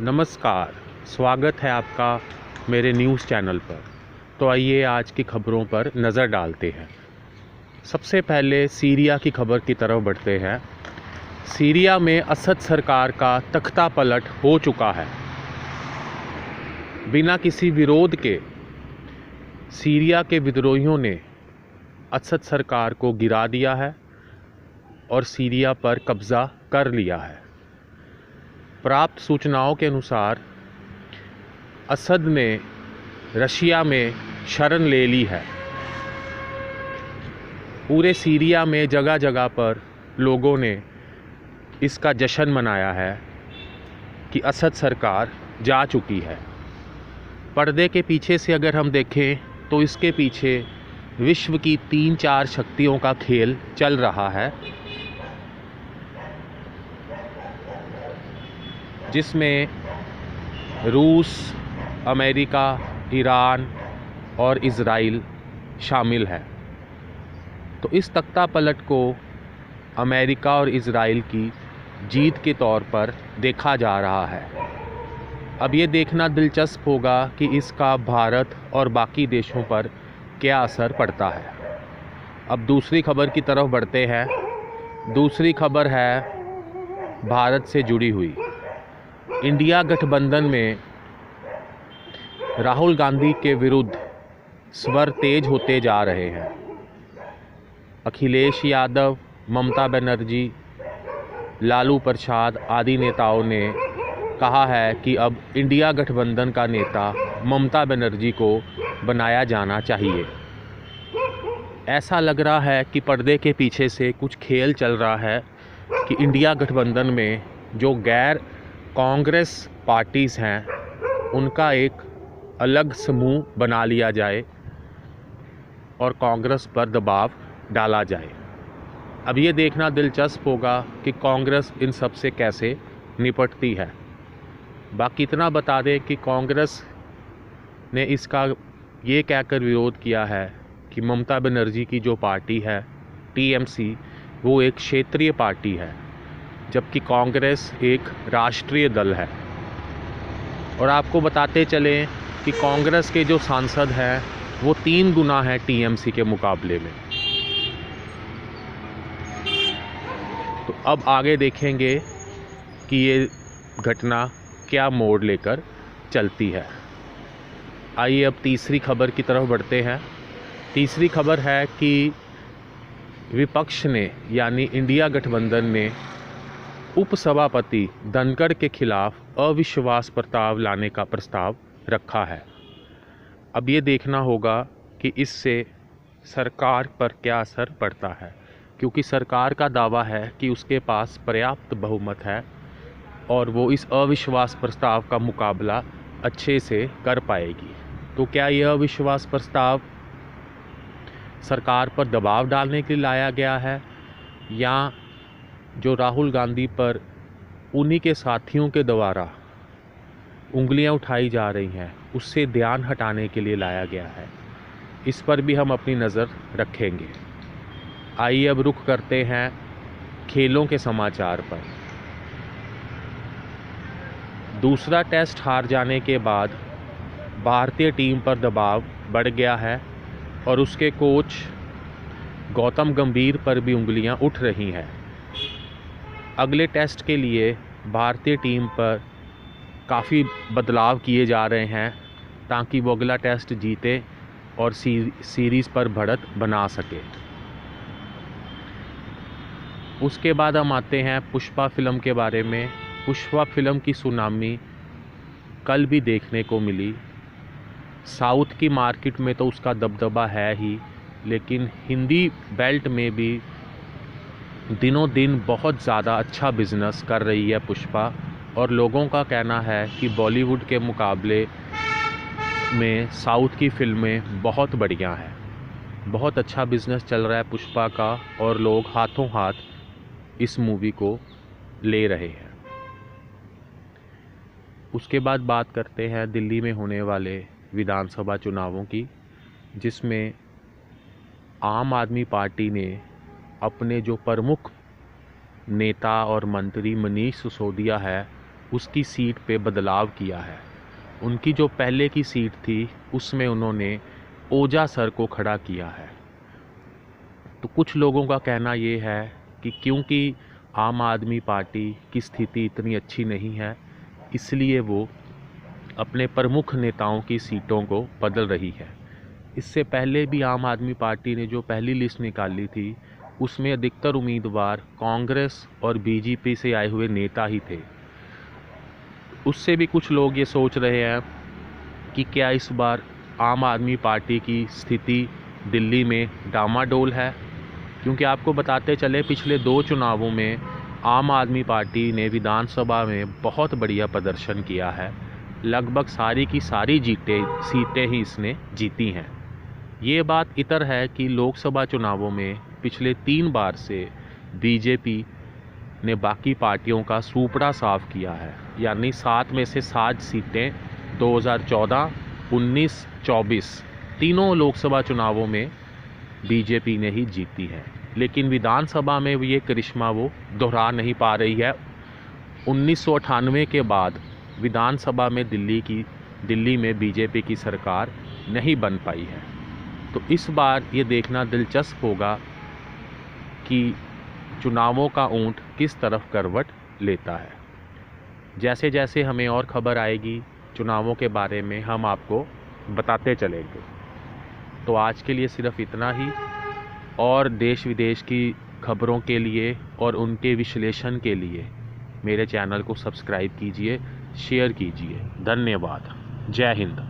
नमस्कार, स्वागत है आपका मेरे न्यूज़ चैनल पर। तो आइए आज की खबरों पर नज़र डालते हैं। सबसे पहले सीरिया की खबर की तरफ बढ़ते हैं। सीरिया में असद सरकार का तख्ता पलट हो चुका है। बिना किसी विरोध के सीरिया के विद्रोहियों ने असद सरकार को गिरा दिया है और सीरिया पर कब्ज़ा कर लिया है। प्राप्त सूचनाओं के अनुसार असद ने रशिया में शरण ले ली है। पूरे सीरिया में जगह जगह पर लोगों ने इसका जश्न मनाया है कि असद सरकार जा चुकी है। पर्दे के पीछे से अगर हम देखें तो इसके पीछे विश्व की 3-4 शक्तियों का खेल चल रहा है, जिसमें रूस, अमेरिका, ईरान और इज़राइल शामिल है। तो इस तख्ता पलट को अमेरिका और इज़राइल की जीत के तौर पर देखा जा रहा है। अब ये देखना दिलचस्प होगा कि इसका भारत और बाकी देशों पर क्या असर पड़ता है। अब दूसरी खबर की तरफ बढ़ते हैं। दूसरी खबर है भारत से जुड़ी हुई। इंडिया गठबंधन में राहुल गांधी के विरुद्ध स्वर तेज होते जा रहे हैं। अखिलेश यादव, ममता बनर्जी, लालू प्रसाद आदि नेताओं ने कहा है कि अब इंडिया गठबंधन का नेता ममता बनर्जी को बनाया जाना चाहिए। ऐसा लग रहा है कि पर्दे के पीछे से कुछ खेल चल रहा है कि इंडिया गठबंधन में जो गैर कांग्रेस पार्टीज़ हैं उनका एक अलग समूह बना लिया जाए और कांग्रेस पर दबाव डाला जाए। अब ये देखना दिलचस्प होगा कि कांग्रेस इन सब से कैसे निपटती है। बाकी इतना बता दें कि कांग्रेस ने इसका ये कहकर विरोध किया है कि ममता बनर्जी की जो पार्टी है टीएमसी, वो एक क्षेत्रीय पार्टी है, जबकि कांग्रेस एक राष्ट्रीय दल है। और आपको बताते चलें कि कांग्रेस के जो सांसद हैं वो 3 गुना है टीएमसी के मुकाबले में। तो अब आगे देखेंगे कि ये घटना क्या मोड़ लेकर चलती है। आइए अब तीसरी खबर की तरफ बढ़ते हैं। तीसरी खबर है कि विपक्ष ने यानी इंडिया गठबंधन ने उपसभापति धनखड़ के खिलाफ अविश्वास प्रस्ताव लाने का प्रस्ताव रखा है। अब ये देखना होगा कि इससे सरकार पर क्या असर पड़ता है, क्योंकि सरकार का दावा है कि उसके पास पर्याप्त बहुमत है और वो इस अविश्वास प्रस्ताव का मुकाबला अच्छे से कर पाएगी। तो क्या यह अविश्वास प्रस्ताव सरकार पर दबाव डालने के लिए लाया गया है, या जो राहुल गांधी पर उन्हीं के साथियों के द्वारा उंगलियां उठाई जा रही हैं उससे ध्यान हटाने के लिए लाया गया है? इस पर भी हम अपनी नज़र रखेंगे। आइए अब रुख करते हैं खेलों के समाचार पर। दूसरा टेस्ट हार जाने के बाद भारतीय टीम पर दबाव बढ़ गया है और उसके कोच गौतम गंभीर पर भी उंगलियां उठ रही हैं। अगले टेस्ट के लिए भारतीय टीम पर काफ़ी बदलाव किए जा रहे हैं ताकि वो अगला टेस्ट जीते और सीरीज़ पर बढ़त बना सके। उसके बाद हम आते हैं पुष्पा फिल्म के बारे में। पुष्पा फिल्म की सुनामी कल भी देखने को मिली। साउथ की मार्केट में तो उसका दबदबा है ही, लेकिन हिंदी बेल्ट में भी दिनों दिन बहुत ज़्यादा अच्छा बिजनेस कर रही है पुष्पा। और लोगों का कहना है कि बॉलीवुड के मुकाबले में साउथ की फिल्में बहुत बढ़िया हैं। बहुत अच्छा बिजनेस चल रहा है पुष्पा का और लोग हाथों हाथ इस मूवी को ले रहे हैं। उसके बाद बात करते हैं दिल्ली में होने वाले विधानसभा चुनावों की, जिसमें आम आदमी पार्टी ने अपने जो प्रमुख नेता और मंत्री मनीष सिसोदिया है उसकी सीट पे बदलाव किया है। उनकी जो पहले की सीट थी उसमें उन्होंने ओझा सर को खड़ा किया है। तो कुछ लोगों का कहना ये है कि क्योंकि आम आदमी पार्टी की स्थिति इतनी अच्छी नहीं है, इसलिए वो अपने प्रमुख नेताओं की सीटों को बदल रही है। इससे पहले भी आम आदमी पार्टी ने जो पहली लिस्ट निकाली थी उसमें अधिकतर उम्मीदवार कांग्रेस और बीजेपी से आए हुए नेता ही थे। उससे भी कुछ लोग ये सोच रहे हैं कि क्या इस बार आम आदमी पार्टी की स्थिति दिल्ली में डामाडोल है, क्योंकि आपको बताते चले पिछले 2 चुनावों में आम आदमी पार्टी ने विधानसभा में बहुत बढ़िया प्रदर्शन किया है। लगभग सारी की सारी सीटें ही इसने जीती हैं। ये बात इतर है कि लोकसभा चुनावों में पिछले 3 बार से बीजेपी ने बाकी पार्टियों का सूपड़ा साफ किया है, यानी 7 में से 7 सीटें 2014, 19, 24 तीनों लोकसभा चुनावों में बीजेपी ने ही जीती है। लेकिन विधानसभा में ये करिश्मा वो दोहरा नहीं पा रही है। 1998 के बाद विधानसभा में दिल्ली में बीजेपी की सरकार नहीं बन पाई है। तो इस बार ये देखना दिलचस्प होगा कि चुनावों का ऊंट किस तरफ करवट लेता है। जैसे जैसे हमें और खबर आएगी चुनावों के बारे में हम आपको बताते चलेंगे। तो आज के लिए सिर्फ इतना ही, और देश विदेश की खबरों के लिए और उनके विश्लेषण के लिए मेरे चैनल को सब्सक्राइब कीजिए, शेयर कीजिए। धन्यवाद। जय हिंद।